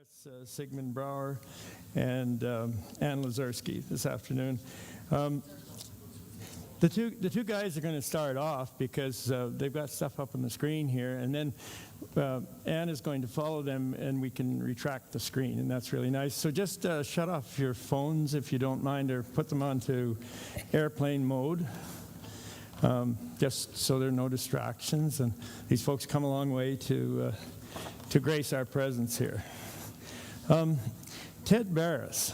guests, Sigmund Brouwer and Ann Lazurko this afternoon. The two guys are going to start off because they've got stuff up on the screen here, and then Ann is going to follow them, and we can retract the screen, and that's really nice. So just shut off your phones if you don't mind, or put them onto airplane mode, just so there are no distractions. And these folks come a long way to grace our presence here. Ted Barris,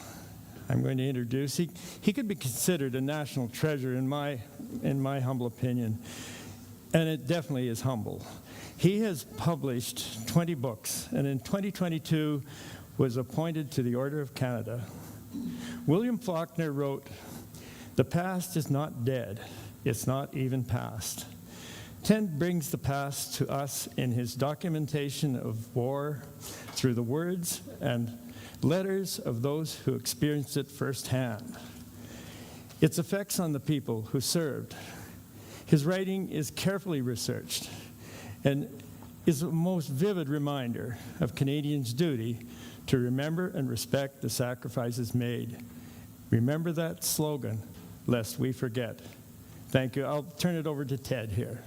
I'm going to introduce. He could be considered a national treasure in my humble opinion, and it definitely is humble. He has published 20 books, and in 2022 was appointed to the Order of Canada. William Faulkner wrote, "The past is not dead, it's not even past." Ted brings the past to us in his documentation of war through the words and letters of those who experienced it firsthand, its effects on the people who served. His writing is carefully researched and is a most vivid reminder of Canadians' duty to remember and respect the sacrifices made. Remember that slogan, lest we forget. Thank you. I'll turn it over to Ted here.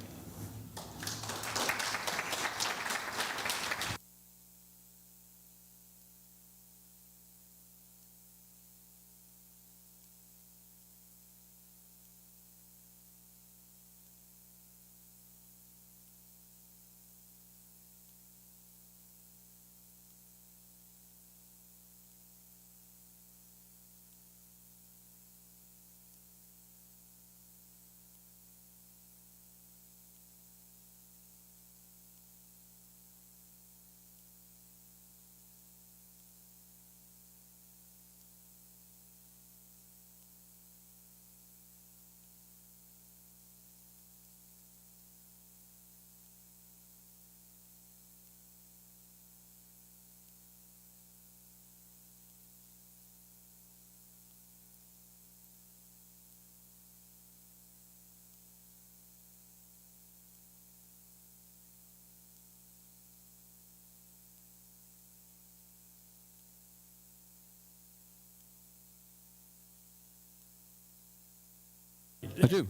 I do.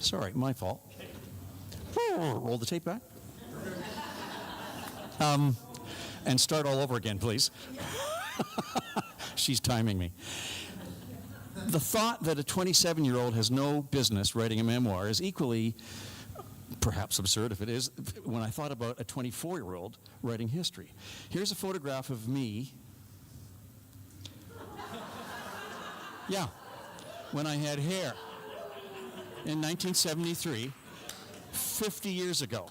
Sorry, my fault. Roll the tape back. And start all over again, please. She's timing me. The thought that a 27-year-old has no business writing a memoir is equally, perhaps absurd if it is, when I thought about a 24-year-old writing history. Here's a photograph of me. Yeah, when I had hair. In 1973, 50 years ago.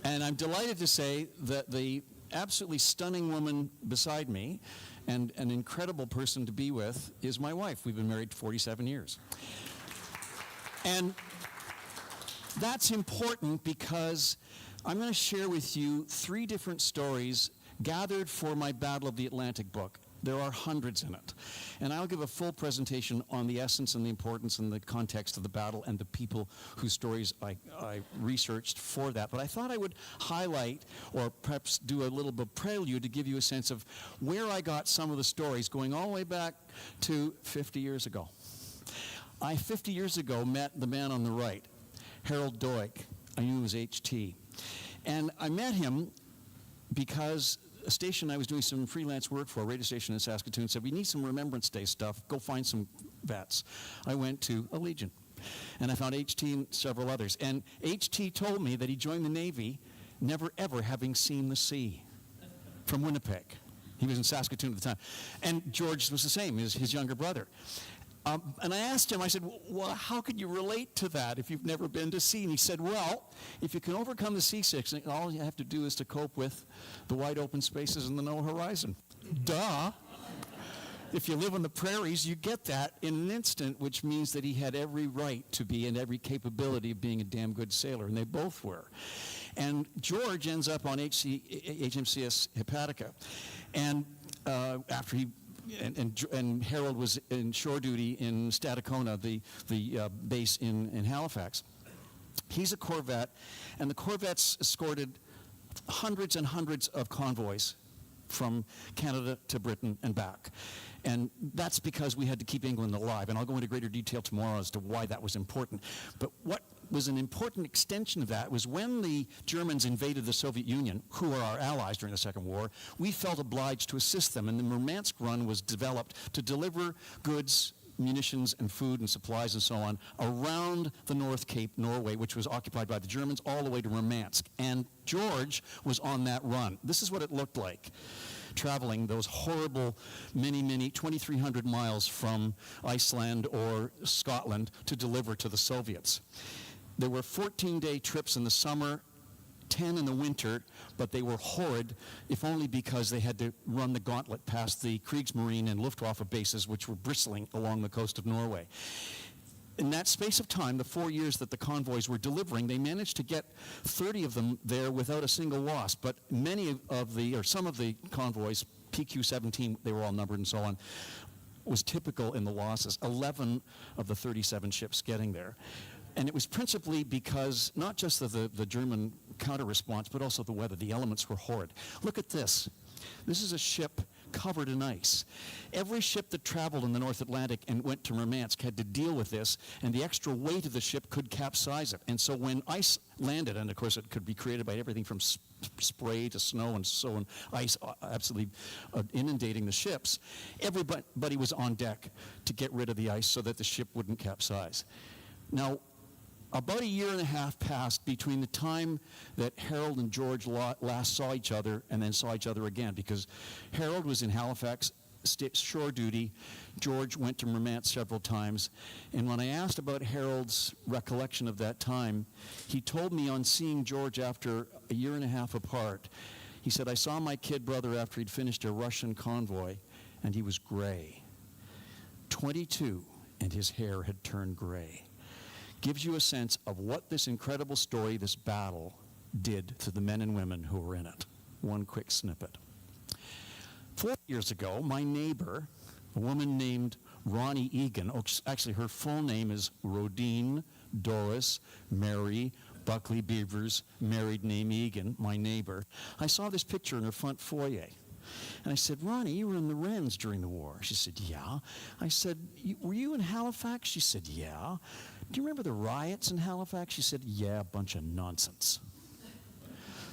And I'm delighted to say that the absolutely stunning woman beside me and an incredible person to be with is my wife. We've been married 47 years. And that's important because I'm going to share with you 3 different stories gathered for my Battle of the Atlantic book. There are hundreds in it. And I'll give a full presentation on the essence and the importance and the context of the battle and the people whose stories I researched for that. But I thought I would highlight, or perhaps do a little bit of prelude to give you a sense of where I got some of the stories going all the way back to 50 years ago. I, 50 years ago, met the man on the right, Harold Doig. I knew he was HT. And I met him because a station I was doing some freelance work for, a radio station in Saskatoon, said, "We need some Remembrance Day stuff. Go find some vets." I went to a Legion, and I found HT and several others. And HT told me that he joined the Navy never ever having seen the sea from Winnipeg. He was in Saskatoon at the time. And George was the same, his younger brother. And I asked him, I said, "Well, how could you relate to that if you've never been to sea?" And he said, "Well, if you can overcome the seasickness, all you have to do is to cope with the wide open spaces and the no horizon." Duh. If you live on the prairies, you get that in an instant, which means that he had every right to be and every capability of being a damn good sailor, and they both were. And George ends up on HMCS Hepatica. And after he and Harold was in shore duty in Stadacona, the base in Halifax. He's a Corvette, and the Corvettes escorted hundreds and hundreds of convoys from Canada to Britain and back. And that's because we had to keep England alive. And I'll go into greater detail tomorrow as to why that was important. But what was an important extension of that was when the Germans invaded the Soviet Union, who were our allies during the Second War, we felt obliged to assist them. And the Murmansk Run was developed to deliver goods, munitions and food and supplies and so on around the North Cape, Norway, which was occupied by the Germans, all the way to Murmansk. And George was on that run. This is what it looked like, traveling those horrible many 2,300 miles from Iceland or Scotland to deliver to the Soviets. There were 14-day trips in the summer, 10 in the winter, but they were horrid, if only because they had to run the gauntlet past the Kriegsmarine and Luftwaffe bases, which were bristling along the coast of Norway. In that space of time, the 4 years that the convoys were delivering, they managed to get 30 of them there without a single loss. But some of the convoys, PQ-17, they were all numbered and so on, was typical in the losses. 11 of the 37 ships getting there. And it was principally because not just of the German counter-response, but also the weather. The elements were horrid. Look at this. This is a ship covered in ice. Every ship that traveled in the North Atlantic and went to Murmansk had to deal with this, and the extra weight of the ship could capsize it. And so when ice landed, and of course it could be created by everything from spray to snow and so on, ice absolutely inundating the ships, everybody was on deck to get rid of the ice so that the ship wouldn't capsize. Now, about a year and a half passed between the time that Harold and George last saw each other and then saw each other again, because Harold was in Halifax, shore duty. George went to Murmansk several times. And when I asked about Harold's recollection of that time, he told me on seeing George after a year and a half apart, he said, "I saw my kid brother after he'd finished a Russian convoy, and he was gray. 22, and his hair had turned gray." Gives you a sense of what this incredible story, this battle, did to the men and women who were in it. One quick snippet. 4 years ago, my neighbor, a woman named Ronnie Egan, actually her full name is Rodine Doris Mary Buckley Beavers, married name Egan, my neighbor. I saw this picture in her front foyer. And I said, "Ronnie, you were in the Wrens during the war." She said, "Yeah." I said, "Were you in Halifax?" She said, "Yeah." "Do you remember the riots in Halifax?" She said, "Yeah, a bunch of nonsense."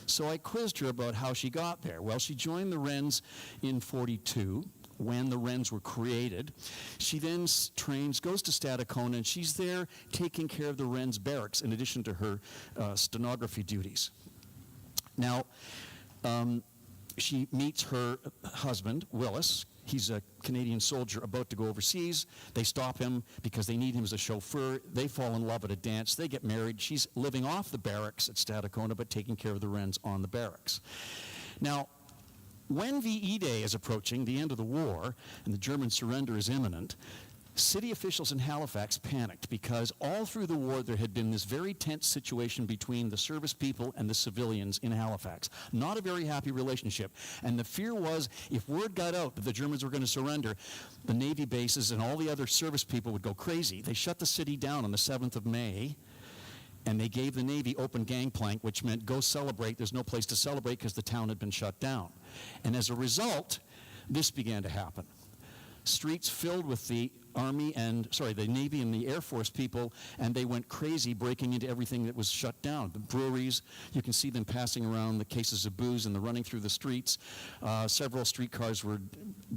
So I quizzed her about how she got there. Well, she joined the Wrens in 42, when the Wrens were created. She then goes to Stadacona, and she's there taking care of the Wrens barracks in addition to her stenography duties. Now, she meets her husband, Willis. He's a Canadian soldier about to go overseas. They stop him because they need him as a chauffeur. They fall in love at a dance. They get married. She's living off the barracks at Stadacona, but taking care of the Wrens on the barracks. Now, when VE Day is approaching, the end of the war, and the German surrender is imminent, city officials in Halifax panicked because all through the war there had been this very tense situation between the service people and the civilians in Halifax. Not a very happy relationship. And the fear was if word got out that the Germans were going to surrender, the Navy bases and all the other service people would go crazy. They shut the city down on the 7th of May, and they gave the Navy open gangplank, which meant go celebrate. There's no place to celebrate because the town had been shut down. And as a result, this began to happen. Streets filled with the Navy and the Air Force people, and they went crazy breaking into everything that was shut down. The breweries, you can see them passing around the cases of booze and the running through the streets. Several streetcars were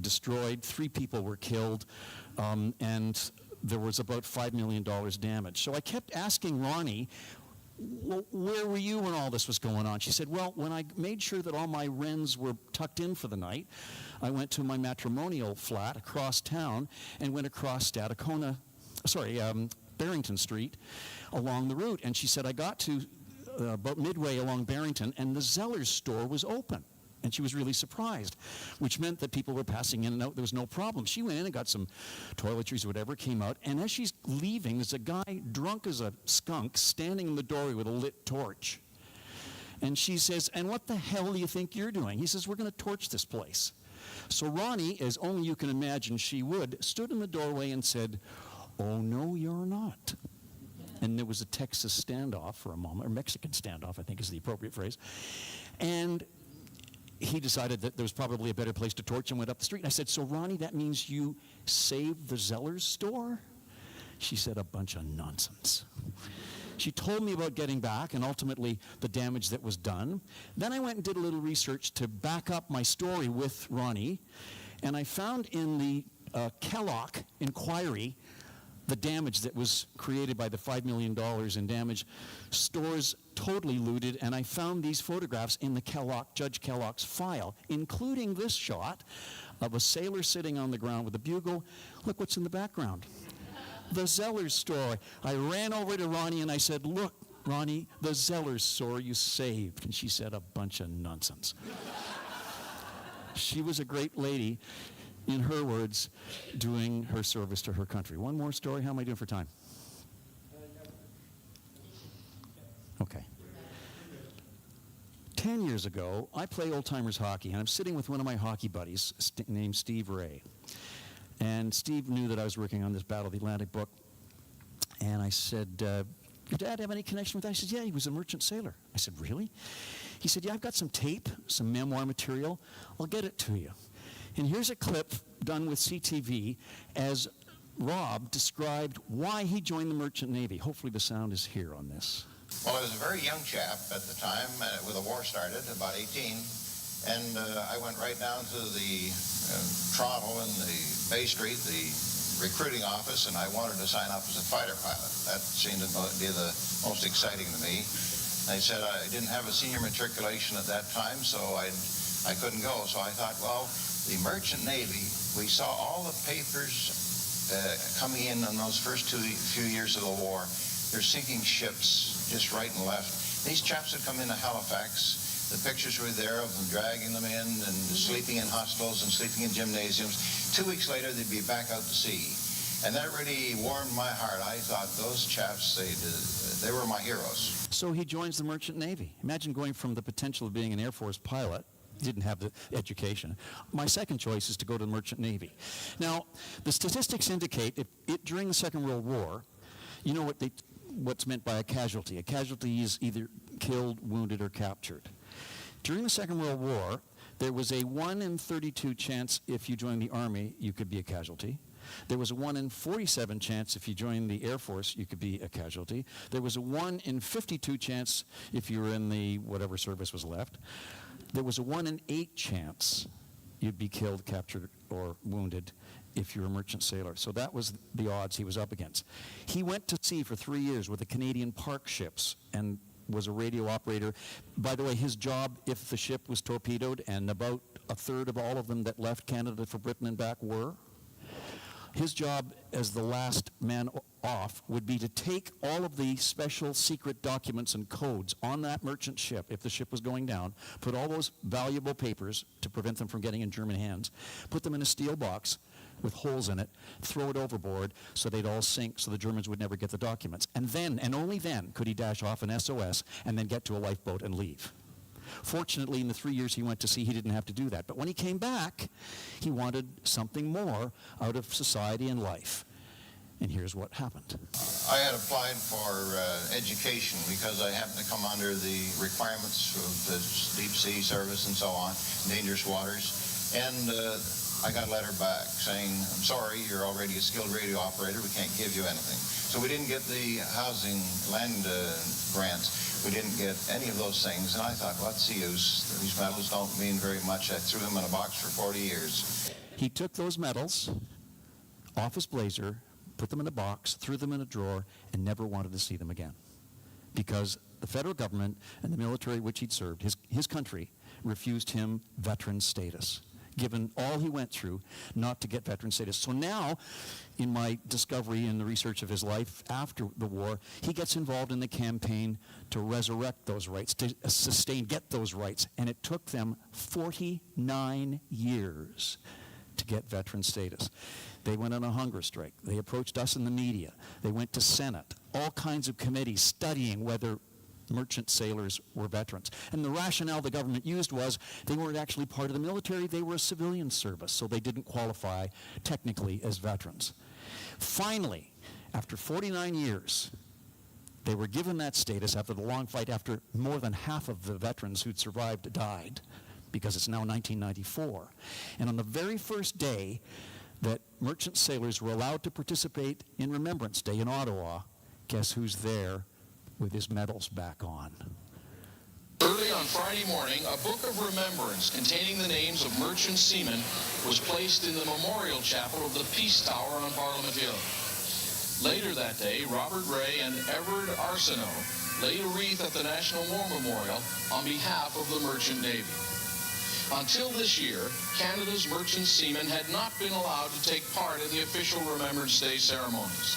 destroyed. 3 people were killed, and there was about $5 million damage. So I kept asking Ronnie, well, where were you when all this was going on? She said, well, when I made sure that all my Wrens were tucked in for the night, I went to my matrimonial flat across town and went across Barrington Street along the route. And she said, I got to about midway along Barrington, and the Zeller's store was open. And she was really surprised, which meant that people were passing in and out. There was no problem. She went in and got some toiletries or whatever, came out, and as she's leaving, there's a guy drunk as a skunk standing in the doorway with a lit torch. And she says, and what the hell do you think you're doing? He says, we're going to torch this place. So Ronnie, as only you can imagine she would, stood in the doorway and said, oh, no, you're not. And there was a Texas standoff for a moment, or Mexican standoff, I think is the appropriate phrase. And he decided that there was probably a better place to torch and went up the street. And I said, so Ronnie, that means you saved the Zellers store? She said, a bunch of nonsense. She told me about getting back and ultimately the damage that was done. Then I went and did a little research to back up my story with Ronnie, and I found in the Kellogg inquiry the damage that was created by the $5 million in damage, stores totally looted, and I found these photographs in the Judge Kellogg's file, including this shot of a sailor sitting on the ground with a bugle. Look what's in the background. The Zellers store. I ran over to Ronnie and I said, look, Ronnie, the Zellers store you saved. And she said, a bunch of nonsense. She was a great lady, in her words, doing her service to her country. One more story. How am I doing for time? Okay. 10 years ago, I play old-timers hockey, and I'm sitting with one of my hockey buddies named Steve Ray. And Steve knew that I was working on this Battle of the Atlantic book. And I said, your dad have any connection with that? He said, yeah, he was a merchant sailor. I said, really? He said, yeah, I've got some tape, some memoir material. I'll get it to you. And here's a clip done with CTV as Rob described why he joined the Merchant Navy. Hopefully the sound is here on this. Well, I was a very young chap at the time when the war started, about 18, and I went right down to the Toronto and the Bay Street, the recruiting office, and I wanted to sign up as a fighter pilot. That seemed to be the most exciting to me. They said I didn't have a senior matriculation at that time, so I couldn't go. So I thought, well, the Merchant Navy, we saw all the papers coming in those first few years of the war. They're sinking ships just right and left. These chaps had come into Halifax. The pictures were there of them dragging them in and sleeping in hostels and sleeping in gymnasiums. 2 weeks later, they'd be back out to sea. And that really warmed my heart. I thought those chaps, they were my heroes. So he joins the Merchant Navy. Imagine going from the potential of being an Air Force pilot, didn't have the education. My second choice is to go to the Merchant Navy. Now, the statistics indicate during the Second World War, you know what's meant by a casualty. A casualty is either killed, wounded, or captured. During the Second World War, there was a 1 in 32 chance if you joined the Army, you could be a casualty. There was a 1 in 47 chance if you joined the Air Force, you could be a casualty. There was a 1 in 52 chance if you were in the whatever service was left. There was a 1 in 8 chance you'd be killed, captured, or wounded if you're a merchant sailor. So that was the odds he was up against. He went to sea for 3 years with the Canadian Park ships and was a radio operator. By the way, his job, if the ship was torpedoed, and about a third of all of them that left Canada for Britain and back were, his job as the last man off would be to take all of the special secret documents and codes on that merchant ship, if the ship was going down, put all those valuable papers to prevent them from getting in German hands, put them in a steel box with holes in it, throw it overboard so they'd all sink so the Germans would never get the documents. And then, and only then, could he dash off an SOS and then get to a lifeboat and leave. Fortunately, in the 3 years he went to sea, he didn't have to do that. But when he came back, he wanted something more out of society and life. And here's what happened. I had applied for education because I happened to come under the requirements of the deep sea service and so on, dangerous waters. And I got a letter back saying, I'm sorry, you're already a skilled radio operator. We can't give you anything. So we didn't get the housing land grants. We didn't get any of those things. And I thought, what's the use? These medals don't mean very much. I threw them in a box for 40 years. He took those medals off his blazer, put them in a box, threw them in a drawer, and never wanted to see them again. Because the federal government and the military which he'd served, his country, refused him veteran status, given all he went through not to get veteran status. So now, in my discovery in the research of his life after the war, he gets involved in the campaign to resurrect those rights, to get those rights. And it took them 49 years to get veteran status. They went on a hunger strike. They approached us in the media. They went to Senate, all kinds of committees studying whether merchant sailors were veterans. And the rationale the government used was they weren't actually part of the military, they were a civilian service, so they didn't qualify technically as veterans. Finally, after 49 years, they were given that status after the long fight, after more than half of the veterans who'd survived died because it's now 1994. And on the very first day that merchant sailors were allowed to participate in Remembrance Day in Ottawa, guess who's there with his medals back on? Early on Friday morning, a book of remembrance containing the names of merchant seamen was placed in the memorial chapel of the Peace Tower on Parliament Hill. Later that day, Robert Ray and Everard Arsenault laid a wreath at the National War Memorial on behalf of the Merchant Navy. Until this year, Canada's merchant seamen had not been allowed to take part in the official Remembrance Day ceremonies.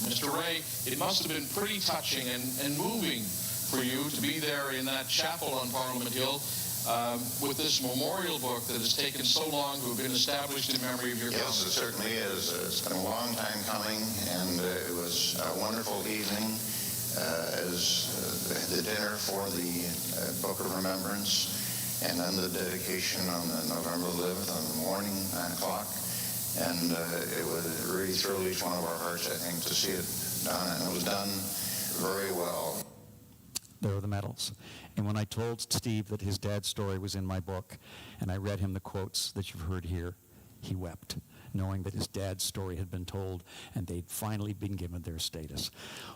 Mr. Ray, it must have been pretty touching and moving for you to be there in that chapel on Parliament Hill with this memorial book that has taken so long to have been established in memory of your father. Yes, it certainly is. It's been a long time coming, and it was a wonderful evening as the dinner for the Book of Remembrance, and then the dedication on the November 11th on the morning, 9 o'clock. And it was really thrilled each one of our hearts, I think, to see it done, and it was done very well. There are the medals. And when I told Steve that his dad's story was in my book, and I read him the quotes that you've heard here, he wept, knowing that his dad's story had been told and they'd finally been given their status.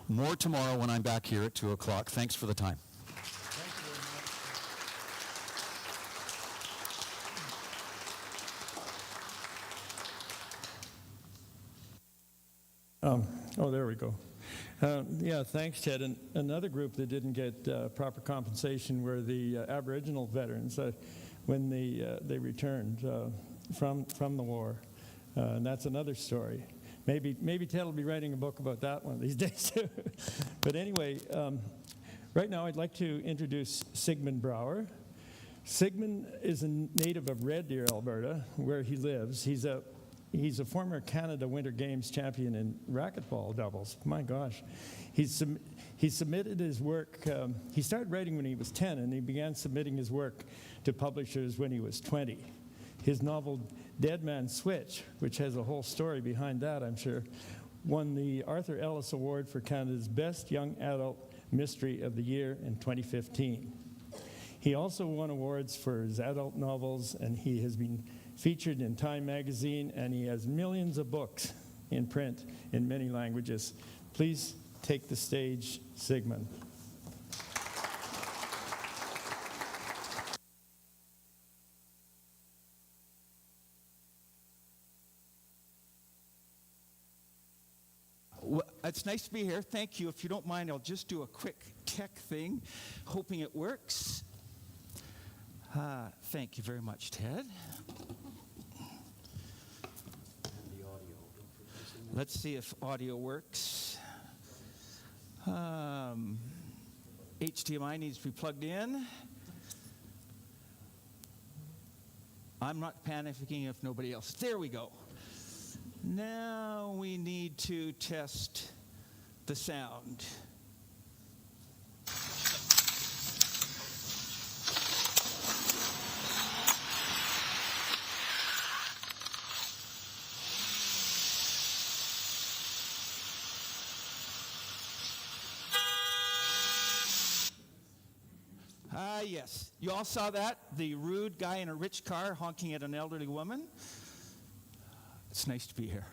More tomorrow when I'm back here at 2 o'clock. Thanks for the time. There we go. Yeah, thanks, Ted. And another group that didn't get proper compensation were the Aboriginal veterans when they returned from the war. And that's another story. Maybe Ted will be writing a book about that one of these days. But anyway, right now I'd like to introduce Sigmund Brouwer. Sigmund is a native of Red Deer, Alberta, where he lives. He's a former Canada Winter Games champion in racquetball doubles. My gosh. He submitted his work. He started writing when he was 10, and he began submitting his work to publishers when he was 20. His novel, Dead Man's Switch, which has a whole story behind that, I'm sure, won the Arthur Ellis Award for Canada's Best Young Adult Mystery of the Year in 2015. He also won awards for his adult novels, and he has been featured in Time magazine, and he has millions of books in print in many languages. Please take the stage, Sigmund. Well, it's nice to be here. Thank you. If you don't mind, I'll just do a quick tech thing, hoping it works. Thank you very much, Ted. Let's see if audio works. HDMI needs to be plugged in. I'm not panicking if nobody else. There we go. Now we need to test the sound. Yes. You all saw that? The rude guy in a rich car honking at an elderly woman. It's nice to be here.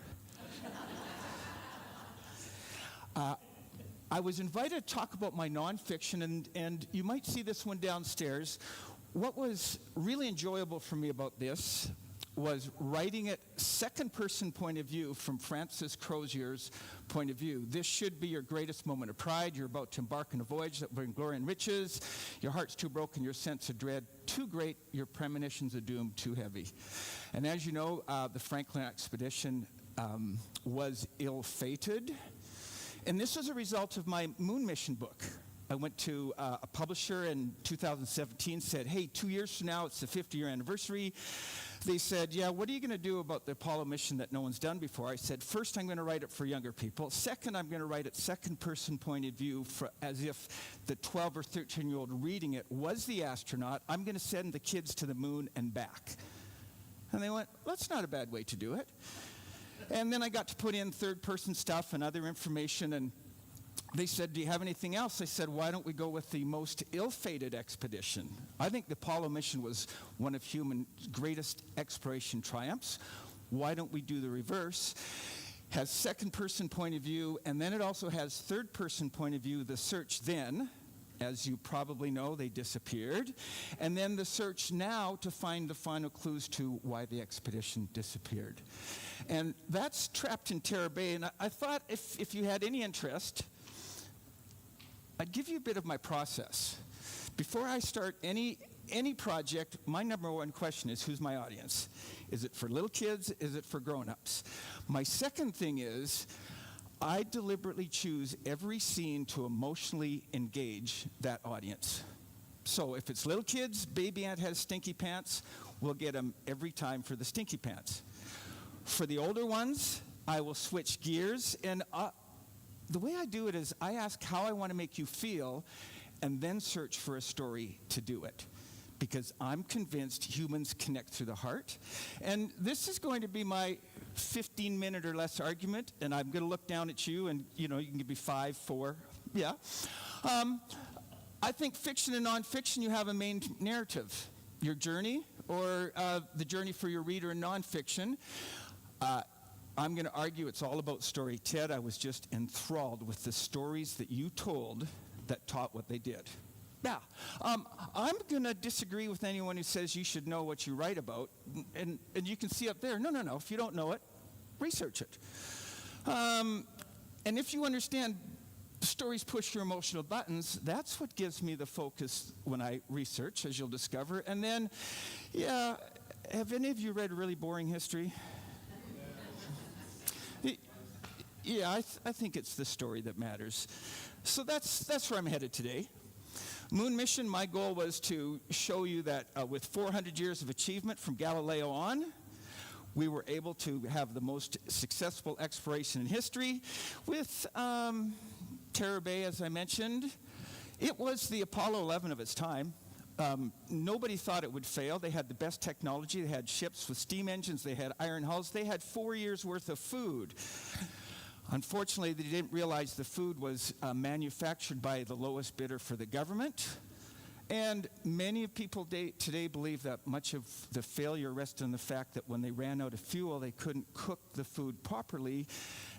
I was invited to talk about my nonfiction, and you might see this one downstairs. What was really enjoyable for me about this was writing it second-person point of view from Francis Crozier's point of view. This should be your greatest moment of pride. You're about to embark on a voyage that will bring glory and riches. Your heart's too broken, your sense of dread too great, your premonitions of doom too heavy. And as you know, the Franklin expedition was ill-fated. And this was a result of my moon mission book. I went to a publisher in 2017, said, hey, 2 years from now, it's the 50-year anniversary. They said, yeah, what are you going to do about the Apollo mission that no one's done before? I said, first, I'm going to write it for younger people. Second, I'm going to write it second-person point of view as if the 12 or 13-year-old reading it was the astronaut. I'm going to send the kids to the moon and back. And they went, well, that's not a bad way to do it. And then I got to put in third-person stuff and other information, and they said, do you have anything else? I said, why don't we go with the most ill-fated expedition? I think the Apollo mission was one of human's greatest exploration triumphs. Why don't we do the reverse? Has second-person point of view, and then it also has third-person point of view. The search then, as you probably know, they disappeared. And then the search now to find the final clues to why the expedition disappeared. And that's trapped in Terror Bay. And I thought if you had any interest, I'd give you a bit of my process. Before I start any project, my number one question is, who's my audience? Is it for little kids? Is it for grown-ups? My second thing is, I deliberately choose every scene to emotionally engage that audience. So if it's little kids, baby aunt has stinky pants, we'll get them every time for the stinky pants. For the older ones, I will switch gears, and the way I do it is I ask how I want to make you feel and then search for a story to do it. Because I'm convinced humans connect through the heart. And this is going to be my 15-minute or less argument, and I'm going to look down at you, and you can give me 5, 4, yeah. I think fiction and nonfiction, you have a main narrative. Your journey, or the journey for your reader in nonfiction. I'm going to argue it's all about story. Ted, I was just enthralled with the stories that you told that taught what they did. Yeah, I'm going to disagree with anyone who says you should know what you write about. And you can see up there, no. If you don't know it, research it. And if you understand stories push your emotional buttons, that's what gives me the focus when I research, as you'll discover. And then, yeah, have any of you read Really Boring History? Yeah, I think it's the story that matters. So that's where I'm headed today. Moon mission, my goal was to show you that with 400 years of achievement from Galileo on, we were able to have the most successful exploration in history with Terror Bay, as I mentioned. It was the Apollo 11 of its time. Nobody thought it would fail. They had the best technology. They had ships with steam engines. They had iron hulls. They had 4 years' worth of food. Unfortunately, they didn't realize the food was manufactured by the lowest bidder for the government. And many people today believe that much of the failure rests on the fact that when they ran out of fuel, they couldn't cook the food properly,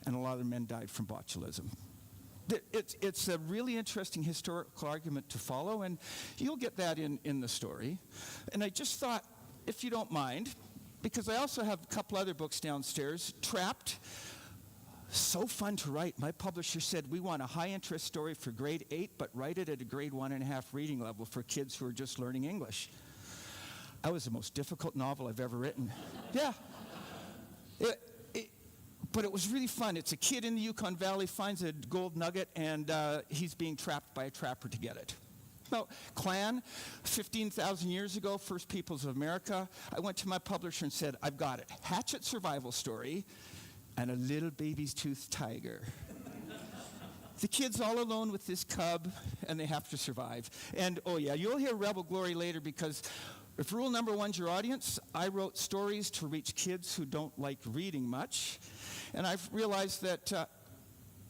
and a lot of the men died from botulism. It's a really interesting historical argument to follow, and you'll get that in the story. And I just thought, if you don't mind, because I also have a couple other books downstairs, Trapped. So fun to write. My publisher said, we want a high-interest story for grade 8, but write it at a grade 1.5 reading level for kids who are just learning English. That was the most difficult novel I've ever written. Yeah. But it was really fun. It's a kid in the Yukon Valley, finds a gold nugget, and he's being trapped by a trapper to get it. Now, Clan, 15,000 years ago, First Peoples of America. I went to my publisher and said, I've got it. Hatchet survival story. And a little baby's tooth tiger. The kid's all alone with this cub, and they have to survive. And, oh yeah, you'll hear Rebel Glory later, because if rule number one's your audience, I wrote stories to reach kids who don't like reading much. And I've realized that,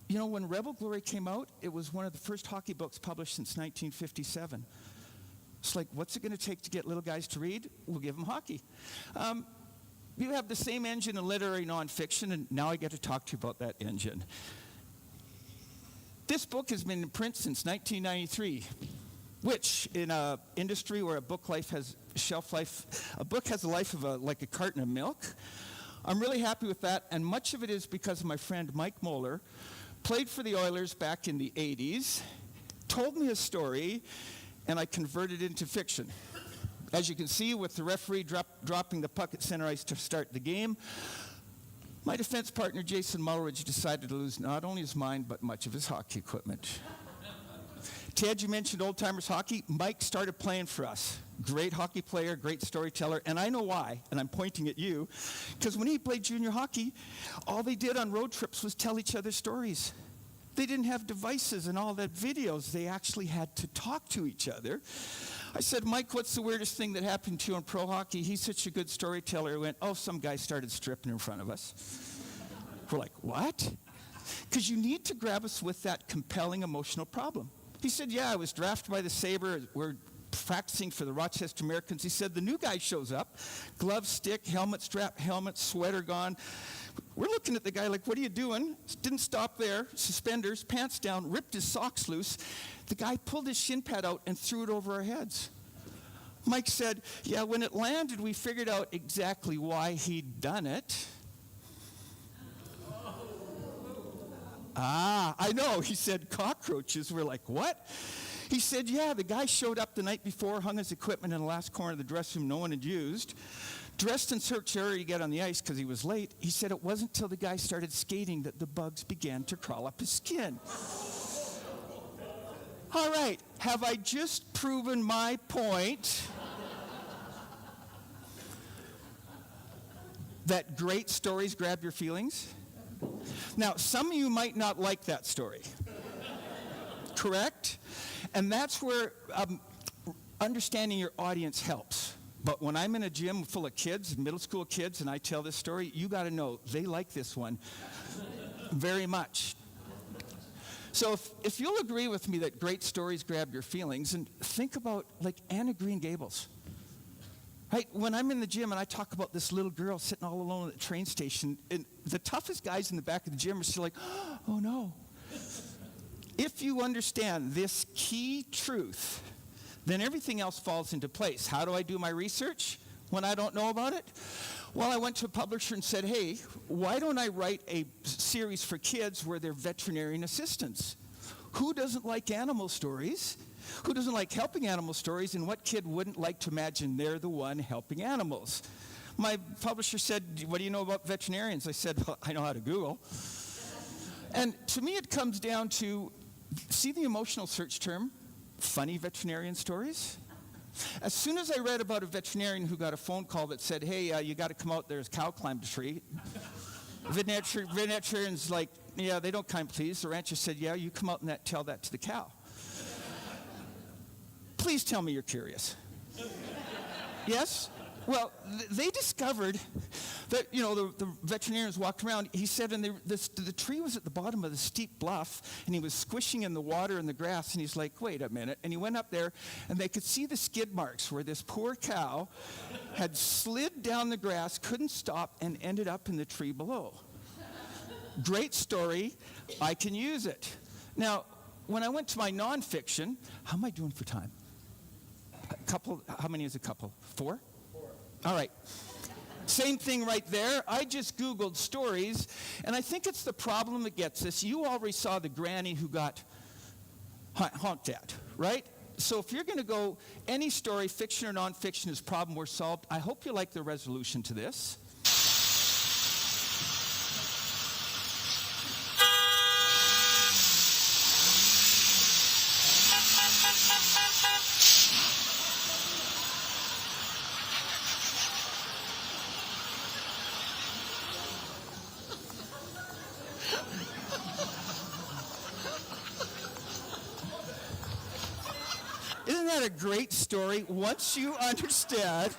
when Rebel Glory came out, it was one of the first hockey books published since 1957. It's like, what's it going to take to get little guys to read? We'll give them hockey. You have the same engine in literary nonfiction, and now I get to talk to you about that engine. This book has been in print since 1993, which in an industry where a book has shelf life, a book has a life of like a carton of milk. I'm really happy with that, and much of it is because of my friend Mike Moeller, played for the Oilers back in the 80s, told me a story, and I converted it into fiction. As you can see, with the referee dropping the puck at center ice to start the game, my defense partner, Jason Mulridge, decided to lose not only his mind, but much of his hockey equipment. Ted, you mentioned old-timers hockey. Mike started playing for us. Great hockey player, great storyteller, and I know why, and I'm pointing at you, because when he played junior hockey, all they did on road trips was tell each other stories. They didn't have devices and all that videos. They actually had to talk to each other. I said, Mike, what's the weirdest thing that happened to you in pro hockey? He's such a good storyteller. He went, some guy started stripping in front of us. We're like, what? because you need to grab us with that compelling emotional problem. He said, yeah, I was drafted by the Sabre. We're practicing for the Rochester Americans. He said, the new guy shows up, glove, stick, helmet strap, helmet, sweater gone. We're looking at the guy like, what are you doing? Didn't stop there. Suspenders, pants down, ripped his socks loose. The guy pulled his shin pad out and threw it over our heads. Mike said, yeah, when it landed, we figured out exactly why he'd done it. I know. He said, cockroaches. We're like, what? He said, yeah, the guy showed up the night before, hung his equipment in the last corner of the dressing room no one had used, dressed in search area to get on the ice because he was late. He said it wasn't until the guy started skating that the bugs began to crawl up his skin. All right, have I just proven my point that great stories grab your feelings? Now, some of you might not like that story, correct? And that's where understanding your audience helps. But when I'm in a gym full of kids, middle school kids, and I tell this story, you got to know they like this one very much. So if you'll agree with me that great stories grab your feelings, and think about like Anne of Green Gables. Right? When I'm in the gym and I talk about this little girl sitting all alone at the train station, and the toughest guys in the back of the gym are still like, oh no. If you understand this key truth, then everything else falls into place. How do I do my research when I don't know about it? Well, I went to a publisher and said, hey, why don't I write a series for kids where they're veterinarian assistants? Who doesn't like animal stories? Who doesn't like helping animal stories? And what kid wouldn't like to imagine they're the one helping animals? My publisher said, what do you know about veterinarians? I said, well, I know how to Google. And to me, it comes down to, see the emotional search term, funny veterinarian stories? As soon as I read about a veterinarian who got a phone call that said, hey, you got to come out, there's a cow climbed a tree. Veterinarian's like, yeah, they don't climb trees. The rancher said, yeah, you come out and tell that to the cow. Please tell me you're curious. Yes? Well, they discovered that, you know, the veterinarians walked around. He said, and the tree was at the bottom of the steep bluff, and he was squishing in the water and the grass, and he's like, wait a minute. And he went up there, and they could see the skid marks where this poor cow had slid down the grass, couldn't stop, and ended up in the tree below. Great story. I can use it. Now, when I went to my nonfiction, how am I doing for time? A couple, how many is a couple? 4? All right. Same thing right there. I just Googled stories, and I think it's the problem that gets us. You already saw the granny who got honked at, right? So if you're going to go any story, fiction or nonfiction, is problem we're solved, I hope you like the resolution to this. Isn't that a great story? Once you understand,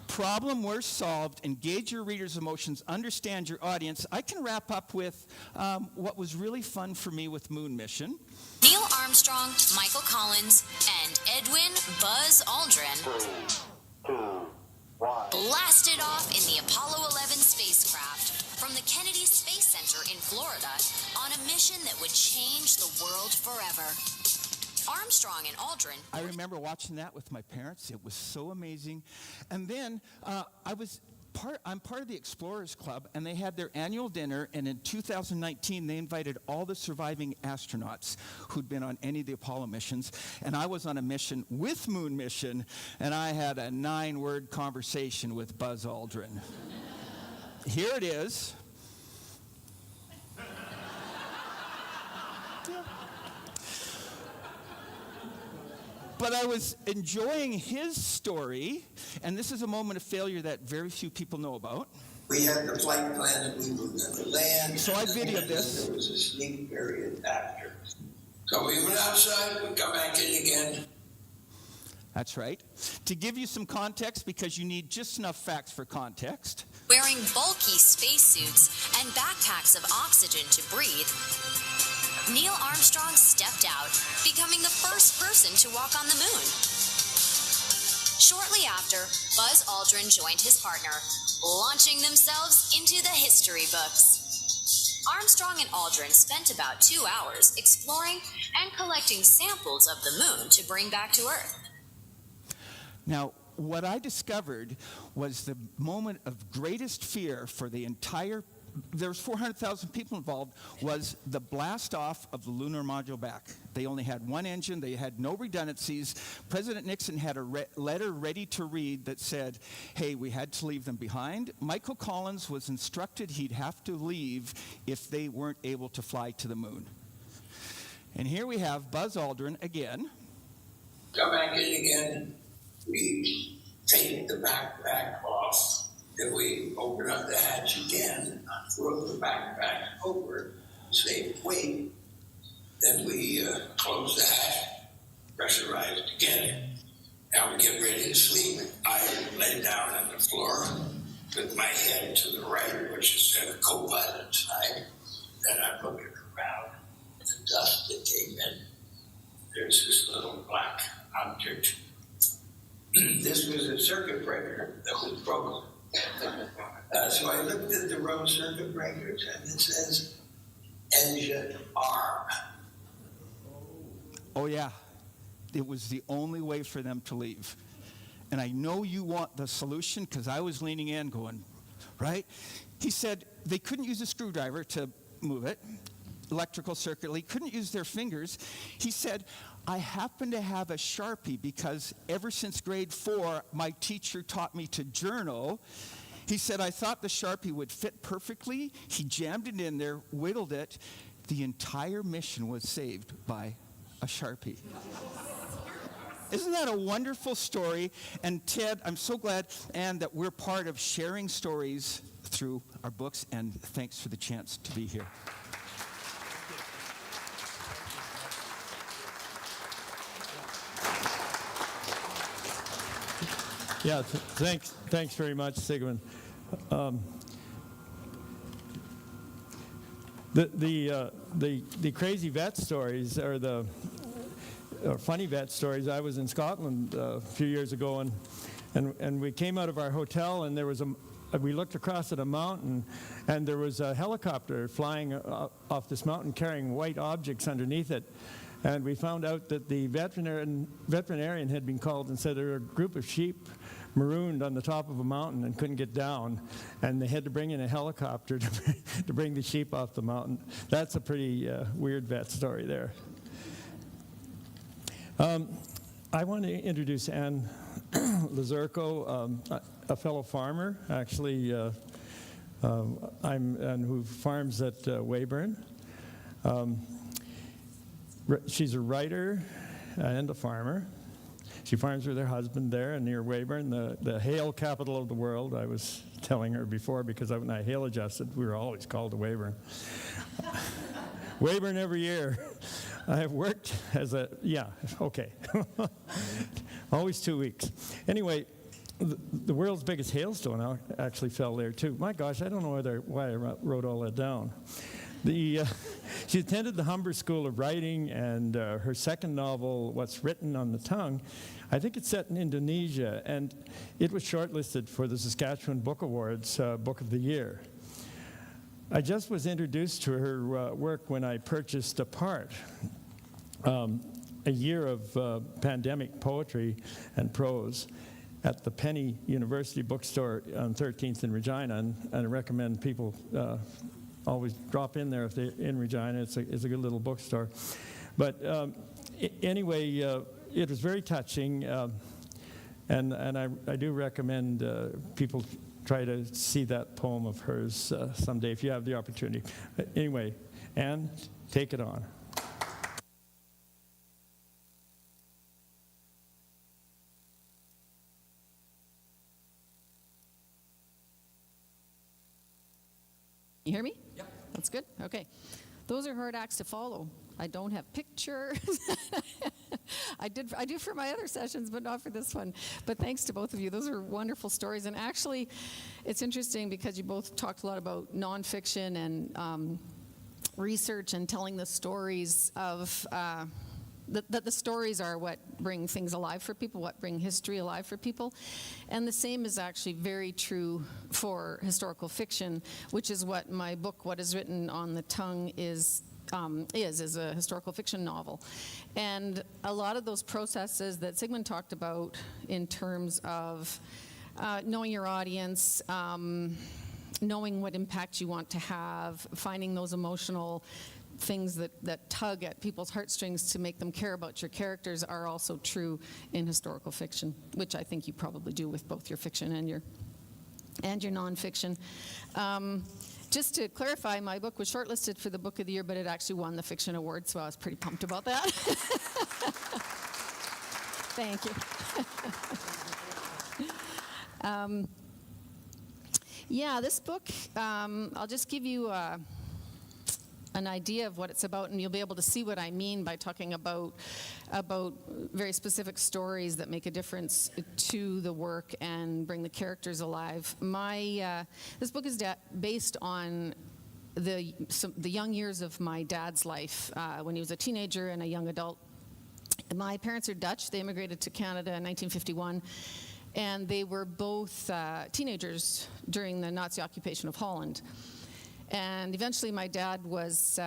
problem we're solved, engage your reader's emotions, understand your audience, I can wrap up with what was really fun for me with Moon Mission. Neil Armstrong, Michael Collins, and Edwin Buzz Aldrin blasted off in the Apollo 11 spacecraft from the Kennedy Space Center in Florida on a mission that would change the world forever. Armstrong and Aldrin. I remember watching that with my parents. It was so amazing. And then I'm part of the Explorers Club, and they had their annual dinner, and in 2019, they invited all the surviving astronauts who'd been on any of the Apollo missions, and I was on a mission with Moon Mission, and I had a 9-word conversation with Buzz Aldrin. Here it is. But I was enjoying his story, and this is a moment of failure that very few people know about. We had the flight plan that we were going to land. So I videoed this. There was a sleep period after. So we went outside, we come back in again. That's right. To give you some context, because you need just enough facts for context, Wearing bulky spacesuits and backpacks of oxygen to breathe, Neil Armstrong stepped out, becoming the first person to walk on the moon. Shortly after, Buzz Aldrin joined his partner, launching themselves into the history books. Armstrong and Aldrin spent about 2 hours exploring and collecting samples of the moon to bring back to Earth. now, what I discovered was the moment of greatest fear for the entire, there's 400,000 people involved, was the blast off of the lunar module back. They only had one engine. They had no redundancies. President Nixon had a letter ready to read that said, hey, we had to leave them behind. Michael Collins was instructed he'd have to leave if they weren't able to fly to the moon. And here we have Buzz Aldrin again. Come back in again. We take the backpack off. Then we open up the hatch again, throw the backpack over, save weight. Then we close the hatch, pressurize it again. Now we get ready to sleep. I lay down on the floor with my head to the right, which is the co-pilot side. Then I'm looking around at the dust that came in. There's this little black object. This was a circuit breaker that was broken. So I looked at the row circuit breakers and it says engine arm. Oh, yeah. It was the only way for them to leave. And I know you want the solution because I was leaning in going, right? He said they couldn't use a screwdriver to move it, electrical circuit. He couldn't use their fingers. He said, I happen to have a Sharpie because ever since grade 4, my teacher taught me to journal. He said, I thought the Sharpie would fit perfectly. He jammed it in there, whittled it. The entire mission was saved by a Sharpie. Isn't that a wonderful story? And Ted, I'm so glad, Anne, that we're part of sharing stories through our books, and thanks for the chance to be here. Yeah, thanks very much, Sigmund. The crazy vet stories or funny vet stories. I was in Scotland a few years ago, and we came out of our hotel, and there was we looked across at a mountain, and there was a helicopter flying off this mountain carrying white objects underneath it. And we found out that the veterinarian had been called and said there were a group of sheep marooned on the top of a mountain and couldn't get down, and they had to bring in a helicopter to bring the sheep off the mountain. That's a pretty weird vet story there. I want to introduce Anne Lazurko, a fellow farmer, actually, who farms at Weyburn. She's a writer and a farmer. She farms with her husband there near Weyburn, the hail capital of the world. I was telling her before because when I hail adjusted, we were always called to Weyburn. Weyburn every year. I have worked as always 2 weeks. Anyway, the world's biggest hailstone actually fell there too. My gosh, I don't know why I wrote all that down. She attended the Humber School of Writing, and her second novel, What's Written on the Tongue, I think it's set in Indonesia, and it was shortlisted for the Saskatchewan Book Awards Book of the Year. I just was introduced to her work when I purchased Apart, a year of pandemic poetry and prose at the Penny University Bookstore on 13th in Regina, and I recommend people always drop in there if they're in Regina. It's a good little bookstore. But anyway, it was very touching, and I do recommend people try to see that poem of hers someday if you have the opportunity. Anyway, Anne, take it on. You hear me? Yep. That's good. Okay. those are hard acts to follow. I don't have pictures. I do for my other sessions, but not for this one. But thanks to both of you. Those are wonderful stories. And actually, it's interesting because you both talked a lot about nonfiction and research and telling the stories of that the stories are what bring things alive for people, what bring history alive for people. And the same is actually very true for historical fiction, which is what my book, What Is Written on the Tongue, is a historical fiction novel. And a lot of those processes that Sigmund talked about in terms of knowing your audience, knowing what impact you want to have, finding those emotional things that tug at people's heartstrings to make them care about your characters are also true in historical fiction, which I think you probably do with both your fiction and your nonfiction. Just to clarify, my book was shortlisted for the Book of the Year, but it actually won the Fiction Award, so I was pretty pumped about that. Thank you. Yeah, this book, I'll just give you an idea of what it's about, and you'll be able to see what I mean by talking about very specific stories that make a difference to the work and bring the characters alive. This book is based on the young years of my dad's life when he was a teenager and a young adult. My parents are Dutch. They immigrated to Canada in 1951, and they were both teenagers during the Nazi occupation of Holland. And eventually my dad was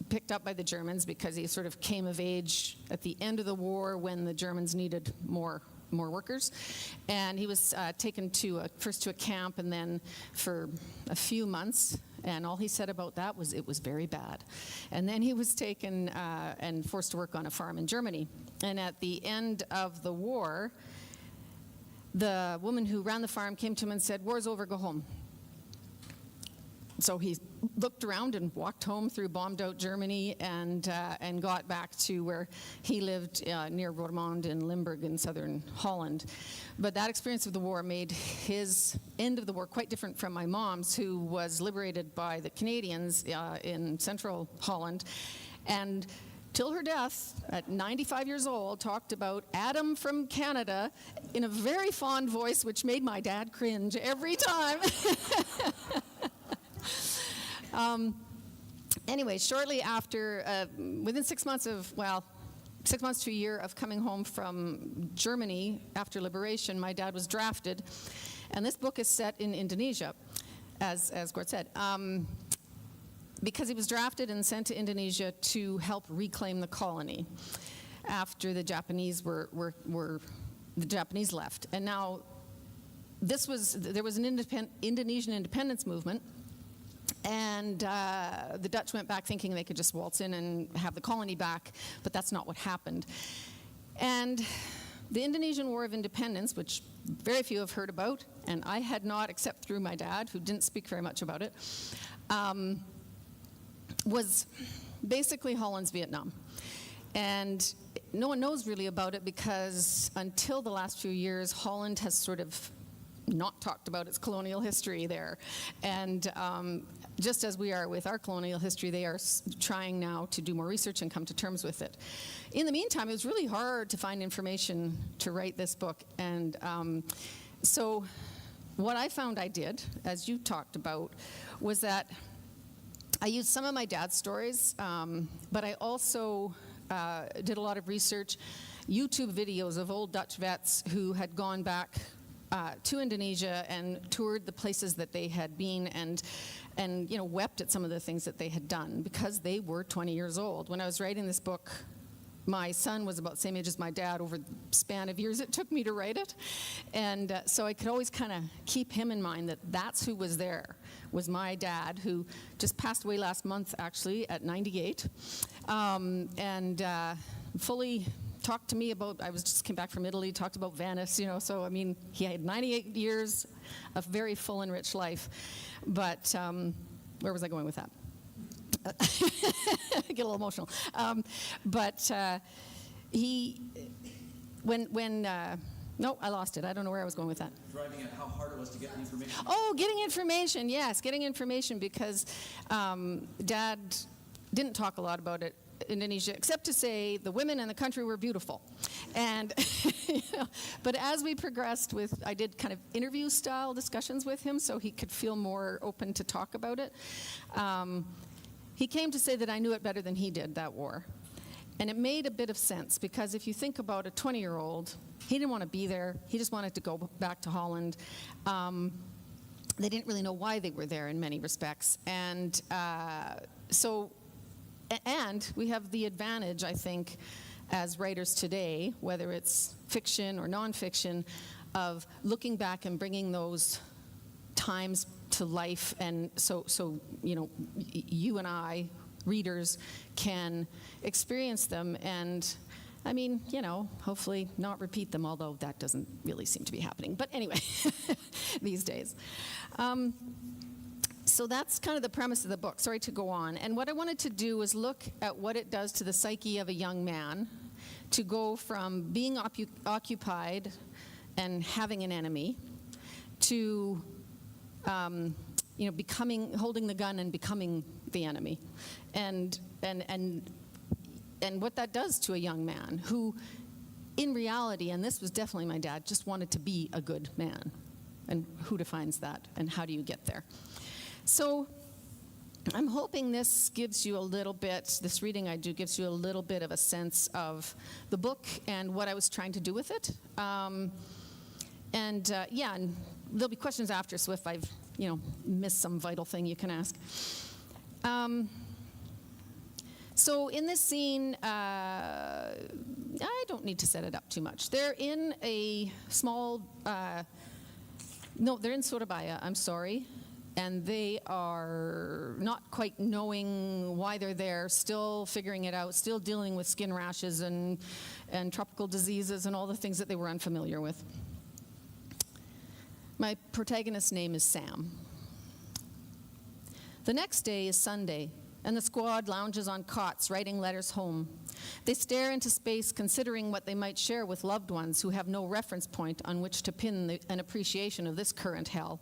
picked up by the Germans because he sort of came of age at the end of the war when the Germans needed more workers. And he was taken first to a camp and then for a few months. And all he said about that was it was very bad. And then he was taken and forced to work on a farm in Germany. And at the end of the war, the woman who ran the farm came to him and said, "War's over, go home." So he looked around and walked home through bombed-out Germany and got back to where he lived near Roermond in Limburg in southern Holland. But that experience of the war made his end of the war quite different from my mom's, who was liberated by the Canadians in central Holland. And till her death, at 95 years old, talked about Adam from Canada in a very fond voice, which made my dad cringe every time. Anyway, shortly after, within 6 months to a year of coming home from Germany after liberation, my dad was drafted. And this book is set in Indonesia, as Gord said, because he was drafted and sent to Indonesia to help reclaim the colony after the Japanese the Japanese left. And now there was an Indonesian independence movement. And the Dutch went back thinking they could just waltz in and have the colony back, but that's not what happened. And the Indonesian War of Independence, which very few have heard about, and I had not, except through my dad, who didn't speak very much about it, was basically Holland's Vietnam. And no one knows really about it because until the last few years, Holland has sort of not talked about its colonial history there. And just as we are with our colonial history, they are trying now to do more research and come to terms with it. In the meantime, it was really hard to find information to write this book. And so what I found I did, as you talked about, was that I used some of my dad's stories, but I also did a lot of research, YouTube videos of old Dutch vets who had gone back to Indonesia and toured the places that they had been and wept at some of the things that they had done because they were 20 years old. When I was writing this book, my son was about the same age as my dad over the span of years it took me to write it. And so I could always kind of keep him in mind that that's who was there, was my dad, who just passed away last month, actually, at 98. Fully talked to me about, just came back from Italy, talked about Venice, so I mean, he had 98 years of very full and rich life. But where was I going with that? I get a little emotional. When No, I lost it. I don't know where I was going with that. Driving at how hard it was to get the information. Oh, getting information. Yes, getting information, because Dad didn't talk a lot about it, Indonesia, except to say the women in the country were beautiful. And, but as we progressed I did kind of interview style discussions with him so he could feel more open to talk about it. He came to say that I knew it better than he did, that war. And it made a bit of sense, because if you think about a 20-year-old, he didn't want to be there. He just wanted to go back to Holland. They didn't really know why they were there in many respects. And and we have the advantage, I think, as writers today, whether it's fiction or nonfiction, of looking back and bringing those times to life. And so you and I, readers, can experience them and, I mean, hopefully not repeat them, although that doesn't really seem to be happening. But anyway, these days. So that's kind of the premise of the book. Sorry to go on. And what I wanted to do was look at what it does to the psyche of a young man to go from being occupied and having an enemy to holding the gun and becoming the enemy, and what that does to a young man who, in reality, and this was definitely my dad, just wanted to be a good man. And who defines that, and how do you get there? So I'm hoping this gives you a little bit, this reading I do gives you a little bit of a sense of the book and what I was trying to do with it. And there'll be questions after, so if I've missed some vital thing, you can ask. So in this scene, I don't need to set it up too much. They're in a small, they're in Surabaya, I'm sorry. And they are not quite knowing why they're there, still figuring it out, still dealing with skin rashes and tropical diseases and all the things that they were unfamiliar with. My protagonist's name is Sam. The next day is Sunday, and the squad lounges on cots, writing letters home. They stare into space, considering what they might share with loved ones who have no reference point on which to pin an appreciation of this current hell.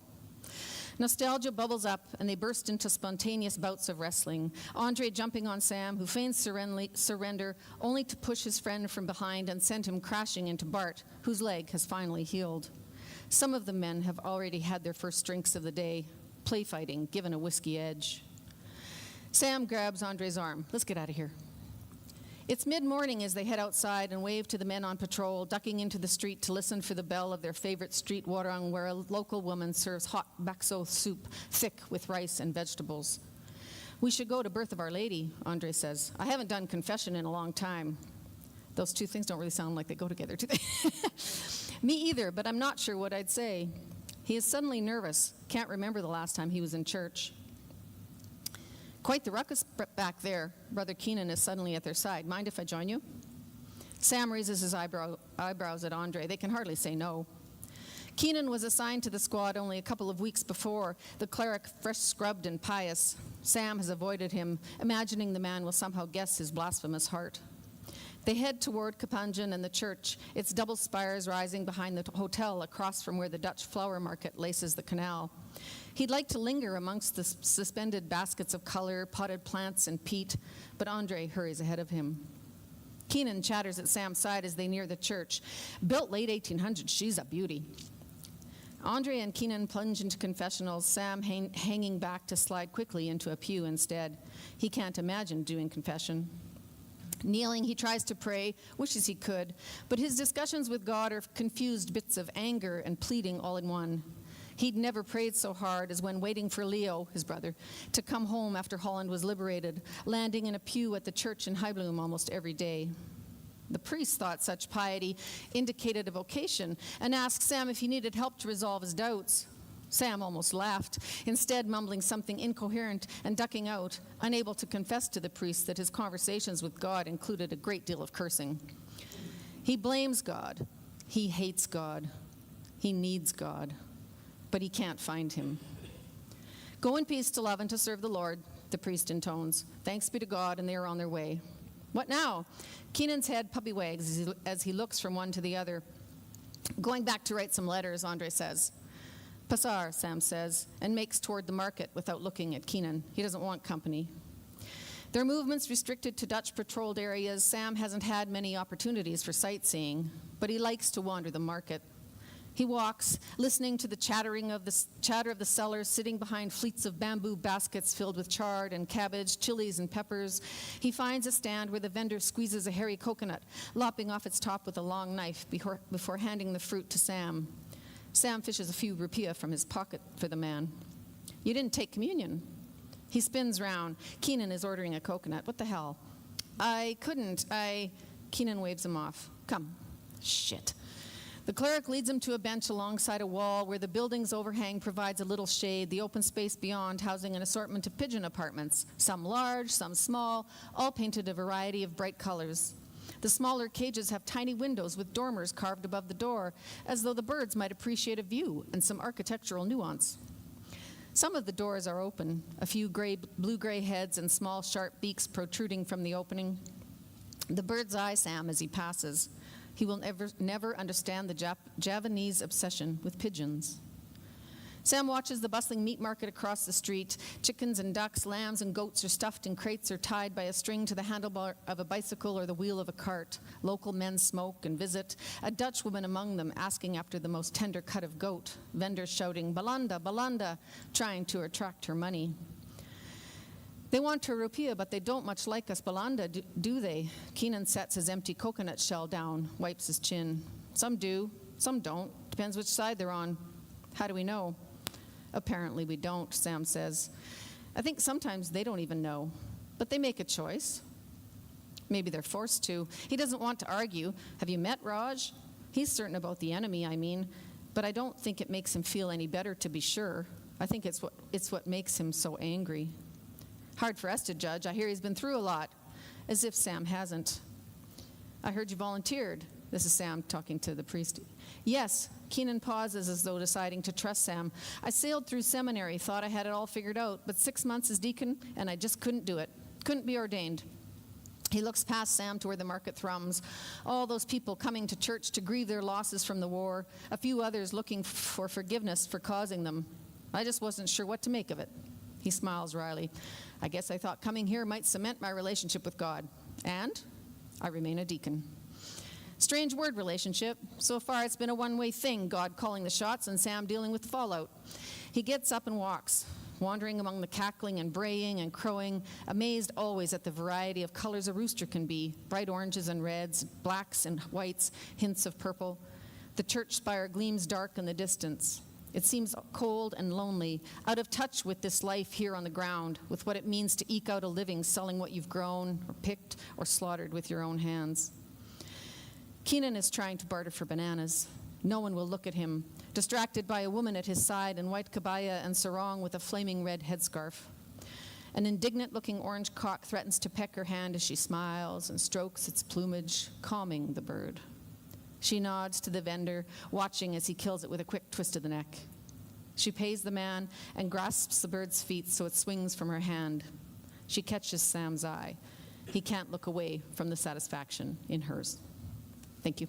Nostalgia bubbles up, and they burst into spontaneous bouts of wrestling. Andre jumping on Sam, who feigns surrender, only to push his friend from behind and send him crashing into Bart, whose leg has finally healed. Some of the men have already had their first drinks of the day, play fighting, given a whiskey edge. Sam grabs Andre's arm. Let's get out of here. It's mid-morning as they head outside and wave to the men on patrol, ducking into the street to listen for the bell of their favorite street warung, where a local woman serves hot bakso soup, thick with rice and vegetables. We should go to Birth of Our Lady, Andre says. I haven't done confession in a long time. Those two things don't really sound like they go together, do they? Me either, but I'm not sure what I'd say. He is suddenly nervous, can't remember the last time he was in church. Quite the ruckus back there. Brother Keenan is suddenly at their side. Mind if I join you? Sam raises his eyebrows at Andre. They can hardly say no. Keenan was assigned to the squad only a couple of weeks before, the cleric fresh scrubbed and pious. Sam has avoided him, imagining the man will somehow guess his blasphemous heart. They head toward Kapanjan and the church, its double spires rising behind the hotel across from where the Dutch flower market laces the canal. He'd like to linger amongst the suspended baskets of color, potted plants, and peat, but Andre hurries ahead of him. Keenan chatters at Sam's side as they near the church. Built late 1800s, she's a beauty. Andre and Keenan plunge into confessionals, Sam hanging back to slide quickly into a pew instead. He can't imagine doing confession. Kneeling, he tries to pray, wishes he could, but his discussions with God are confused bits of anger and pleading all in one. He'd never prayed so hard as when waiting for Leo, his brother, to come home after Holland was liberated, landing in a pew at the church in Heibloem almost every day. The priest thought such piety indicated a vocation and asked Sam if he needed help to resolve his doubts. Sam almost laughed, instead mumbling something incoherent and ducking out, unable to confess to the priest that his conversations with God included a great deal of cursing. He blames God. He hates God. He needs God. But he can't find him. Go in peace to love and to serve the Lord, the priest intones. Thanks be to God, and they are on their way. What now? Keenan's head puppy wags as he looks from one to the other. Going back to write some letters, Andre says. Passar, Sam says, and makes toward the market without looking at Keenan. He doesn't want company. Their movements restricted to Dutch-patrolled areas, Sam hasn't had many opportunities for sightseeing, but he likes to wander the market. He walks, listening to the chatter of the sellers sitting behind fleets of bamboo baskets filled with chard and cabbage, chilies and peppers. He finds a stand where the vendor squeezes a hairy coconut, lopping off its top with a long knife before handing the fruit to Sam. Sam fishes a few rupiah from his pocket for the man. You didn't take communion. He spins round. Keenan is ordering a coconut. What the hell? I couldn't. Keenan waves him off. Come. Shit. The cleric leads him to a bench alongside a wall where the building's overhang provides a little shade, the open space beyond housing an assortment of pigeon apartments, some large, some small, all painted a variety of bright colors. The smaller cages have tiny windows with dormers carved above the door, as though the birds might appreciate a view and some architectural nuance. Some of the doors are open, a few blue-gray heads and small sharp beaks protruding from the opening. The birds eye Sam as he passes. He will never understand the Javanese obsession with pigeons. Sam watches the bustling meat market across the street. Chickens and ducks, lambs and goats are stuffed in crates or tied by a string to the handlebar of a bicycle or the wheel of a cart. Local men smoke and visit, a Dutch woman among them asking after the most tender cut of goat, vendors shouting, "Balanda, balanda," trying to attract her money. They want her rupiah, but they don't much like us balanda, do they? Keenan sets his empty coconut shell down, wipes his chin. Some do, some don't. Depends which side they're on. How do we know? Apparently we don't, Sam says. I think sometimes they don't even know, but they make a choice. Maybe they're forced to. He doesn't want to argue. Have you met Raj? He's certain about the enemy, I mean, but I don't think it makes him feel any better, to be sure. I think it's what makes him so angry. Hard for us to judge. I hear he's been through a lot, as if Sam hasn't. I heard you volunteered. This is Sam talking to the priest. Yes. Keenan pauses as though deciding to trust Sam. I sailed through seminary, thought I had it all figured out, but 6 months as deacon, and I just couldn't do it. Couldn't be ordained. He looks past Sam to where the market thrums. All those people coming to church to grieve their losses from the war, a few others looking for forgiveness for causing them. I just wasn't sure what to make of it. He smiles wryly. I guess I thought coming here might cement my relationship with God. And I remain a deacon. Strange word, relationship. So far it's been a one-way thing, God calling the shots and Sam dealing with the fallout. He gets up and walks, wandering among the cackling and braying and crowing, amazed always at the variety of colors a rooster can be, bright oranges and reds, blacks and whites, hints of purple. The church spire gleams dark in the distance. It seems cold and lonely, out of touch with this life here on the ground, with what it means to eke out a living selling what you've grown or picked or slaughtered with your own hands. Keenan is trying to barter for bananas. No one will look at him, distracted by a woman at his side in white kabaya and sarong with a flaming red headscarf. An indignant-looking orange cock threatens to peck her hand as she smiles and strokes its plumage, calming the bird. She nods to the vendor, watching as he kills it with a quick twist of the neck. She pays the man and grasps the bird's feet so it swings from her hand. She catches Sam's eye. He can't look away from the satisfaction in hers. Thank you.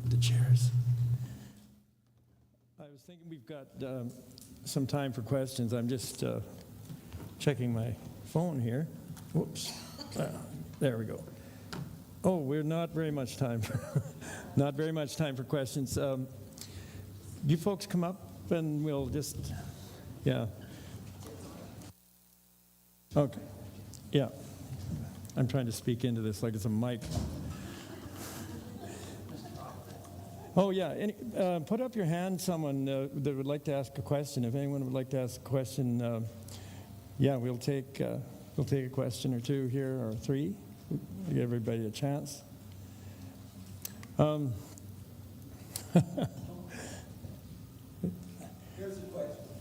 The chairs. I was thinking we've got some time for questions. I'm just checking my phone here. Whoops. There we go. Oh, we're not very much time for not very much time for questions. You folks come up and we'll just, yeah. Okay. Yeah. I'm trying to speak into this like it's a mic. Oh, yeah. Put up your hand, someone that would like to ask a question. If anyone would like to ask a question, yeah, we'll take a question or two here, or three. Give everybody a chance.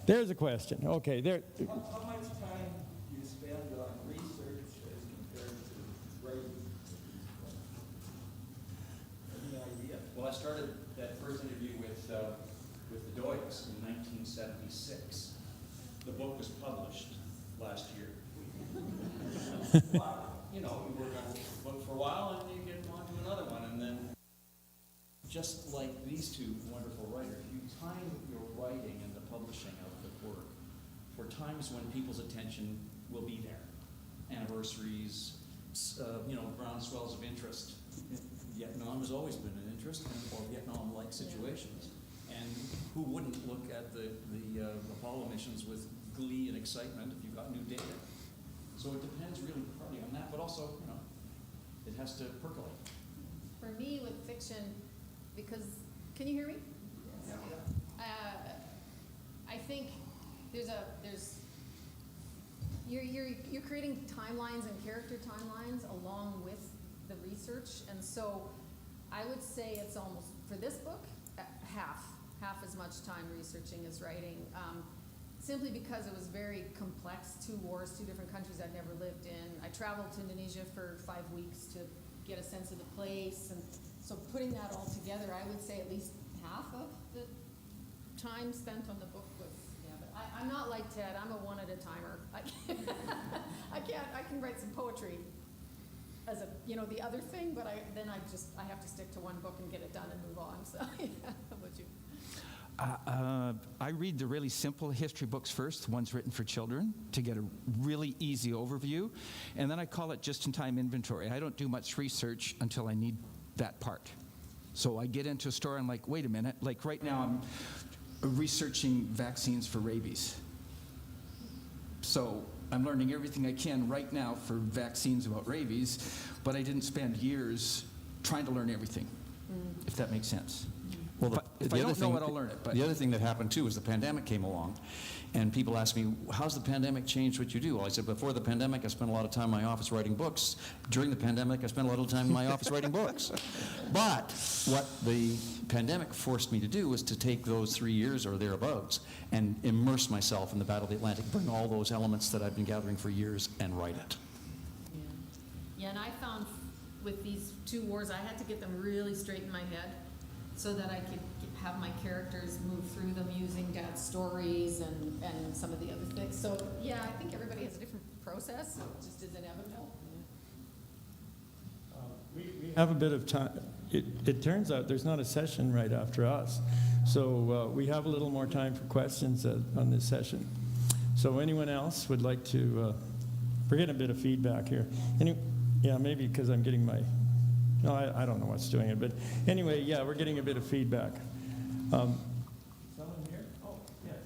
There's a question. Okay. There. How much time do you spend on research as compared to writing? Any idea? Well, I started that first interview with the Doyles in 1976. the book was published last year. But, you know, you work on a book for a while and you get on to another one, and then just like these two wonderful writers, you time your writing and the publishing of the work for times when people's attention will be there. Anniversaries, you know, groundswells of interest. Vietnam has always been an interest, or Vietnam-like situations. And who wouldn't look at the Apollo missions with glee and excitement if you got new data? So it depends really partly on that, but also, you know, it has to percolate. For me, with fiction, because, can you hear me? Yeah. I think you're creating timelines and character timelines along with the research, and so I would say it's almost, for this book, half as much time researching as writing, simply because it was very complex. 2 wars, 2 different countries I'd never lived in. I traveled to Indonesia for 5 weeks to get a sense of the place, and so putting that all together, I would say at least half of the time spent on the book was, yeah, but I'm not like Ted. I'm a one at a timer. I can write some poetry as a, you know, the other thing, but I have to stick to one book and get it done and move on. So, yeah. How about you? I read the really simple history books first, ones written for children, to get a really easy overview, and then I call it just-in-time inventory. I don't do much research until I need that part. So I get into a store and I'm like, wait a minute, like right now I'm researching vaccines for rabies. So I'm learning everything I can right now for vaccines about rabies, but I didn't spend years trying to learn everything, if that makes sense. Well, If I don't know it, I'll learn it. But the other thing that happened, too, is the pandemic came along. And people ask me, how's the pandemic changed what you do? Well, I said, before the pandemic, I spent a lot of time in my office writing books. During the pandemic, I spent a lot of time in my office writing books. But what the pandemic forced me to do was to take those 3 years or thereabouts and immerse myself in the Battle of the Atlantic, bring all those elements that I've been gathering for years and write it. Yeah, and I found with these 2 wars, I had to get them really straight in my head so that I could have my characters move through them using Dad's stories and some of the other things. So, yeah, I think everybody has a different process. It just is inevitable. We have a bit of time. It turns out there's not a session right after us. So we have a little more time for questions on this session. So anyone else would like to, we're getting a bit of feedback here. Yeah, maybe because I'm getting my, no, I don't know what's doing it. But anyway, yeah, we're getting a bit of feedback. Someone here? Oh, yes.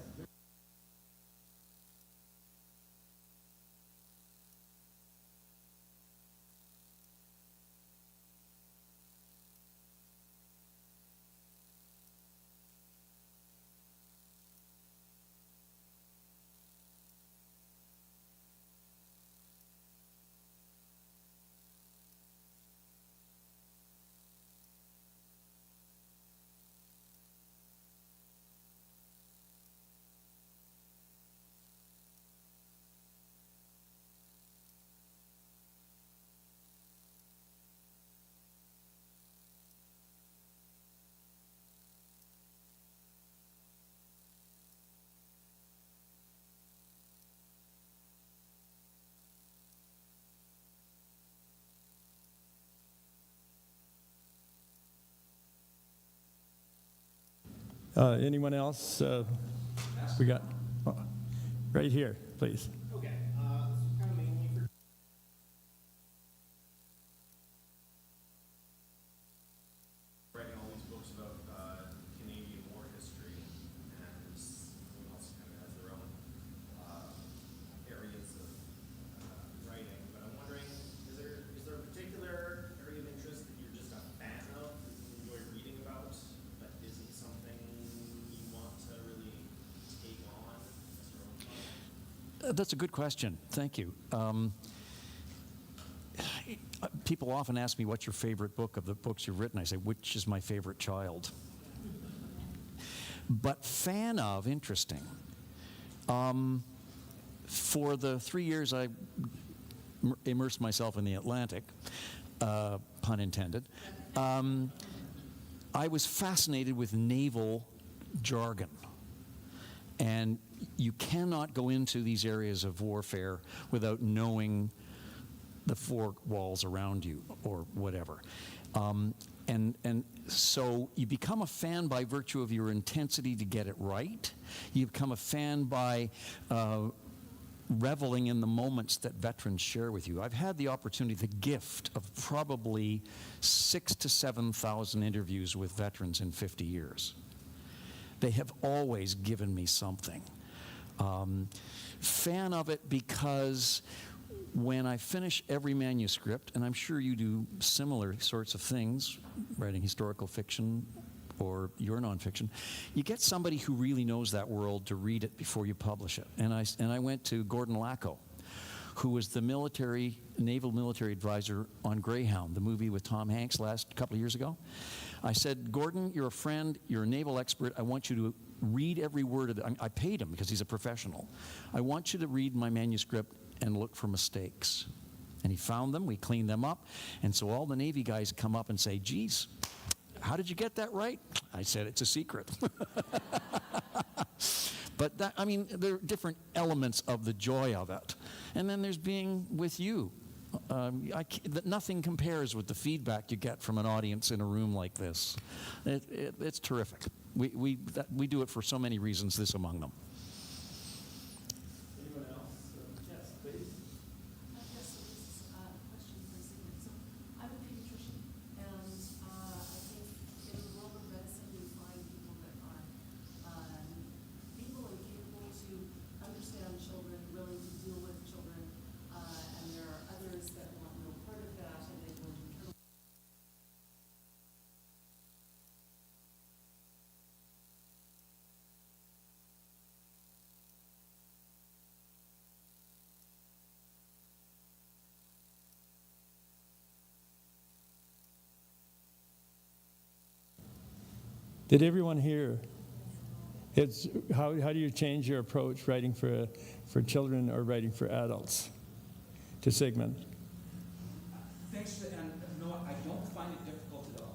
Anyone else? We got right here, please. Okay, this is kind of mainly for writing all these books about Canadian war history, and everyone else kind of has their own areas of writing. But I'm wondering, is there a particular area of interest that you're just a fan of, that you enjoy reading about, that isn't something you want to really take on as your own project? That's a good question. Thank you. People often ask me, what's your favorite book of the books you've written? I say, which is my favorite child? But fan of, interesting. For the 3 years I immersed myself in the Atlantic, pun intended, I was fascinated with naval jargon. And you cannot go into these areas of warfare without knowing the four walls around you or whatever. And so you become a fan by virtue of your intensity to get it right. You become a fan by reveling in the moments that veterans share with you. I've had the opportunity, the gift of probably 6,000 to 7,000 interviews with veterans in 50 years. They have always given me something. Fan of it because when I finish every manuscript, and I'm sure you do similar sorts of things, writing historical fiction or your nonfiction, you get somebody who really knows that world to read it before you publish it. And I went to Gordon Lacko, who was the naval military advisor on Greyhound, the movie with Tom Hanks last couple of years ago. I said, Gordon, you're a friend, you're a naval expert, I want you to read every word of it. I paid him because he's a professional. I want you to read my manuscript and look for mistakes. And he found them, we cleaned them up, and so all the Navy guys come up and say, geez, how did you get that right? I said, it's a secret. But that, I mean, there are different elements of the joy of it. And then there's being with you. Nothing compares with the feedback you get from an audience in a room like this. It's terrific. We do it for so many reasons, this among them. Anyone else? Yes, please. I guess this is a question for Sigmund. So I'm a pediatrician, and I think in the world of medicine we find people that are able and capable to understand children, willing to deal with children, and there are others that want no part of that, and they want to Did everyone hear? It's how do you change your approach writing for children or writing for adults? To Sigmund. Thanks, and no, I don't find it difficult at all.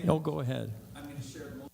Oh, go ahead. I'm going to share the most.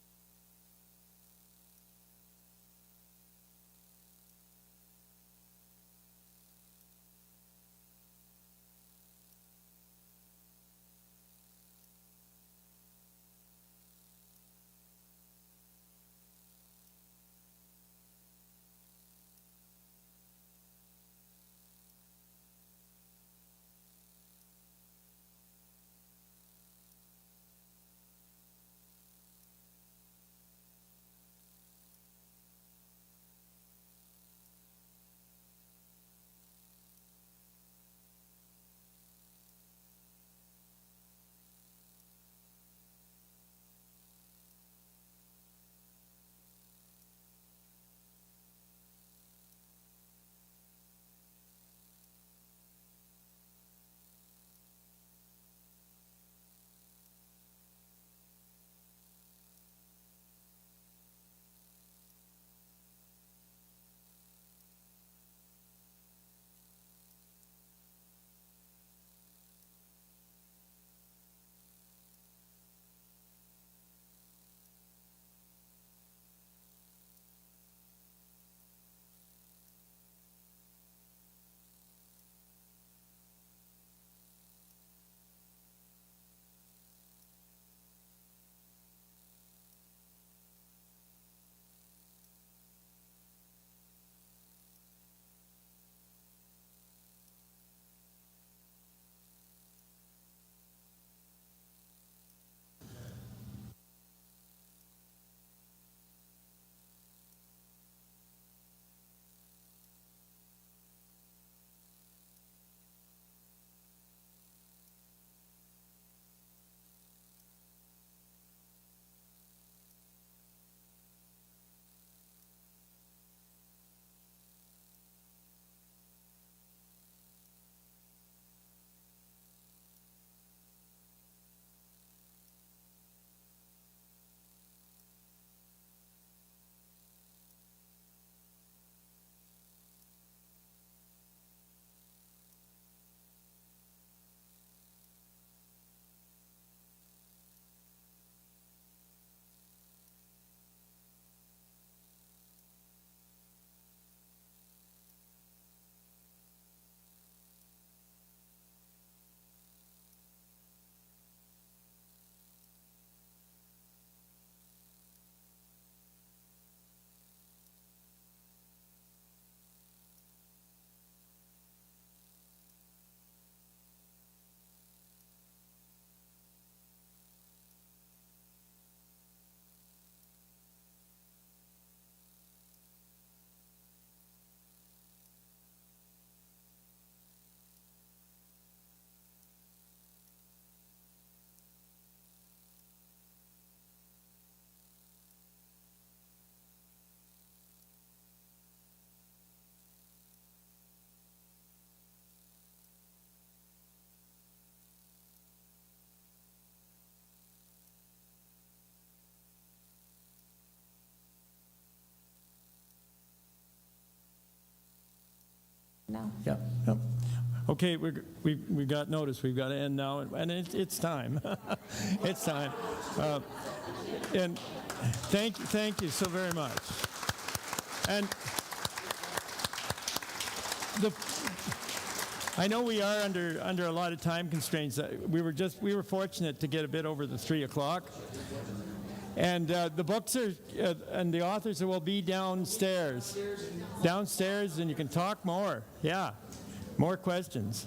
now. Yeah. Okay, we got notice. We've got to end now, and it's time. It's time. And thank you so very much. And I know we are under a lot of time constraints. We were fortunate to get a bit over the 3 o'clock. And the books are, and the authors will be downstairs. Downstairs, and you can talk more. Yeah, more questions.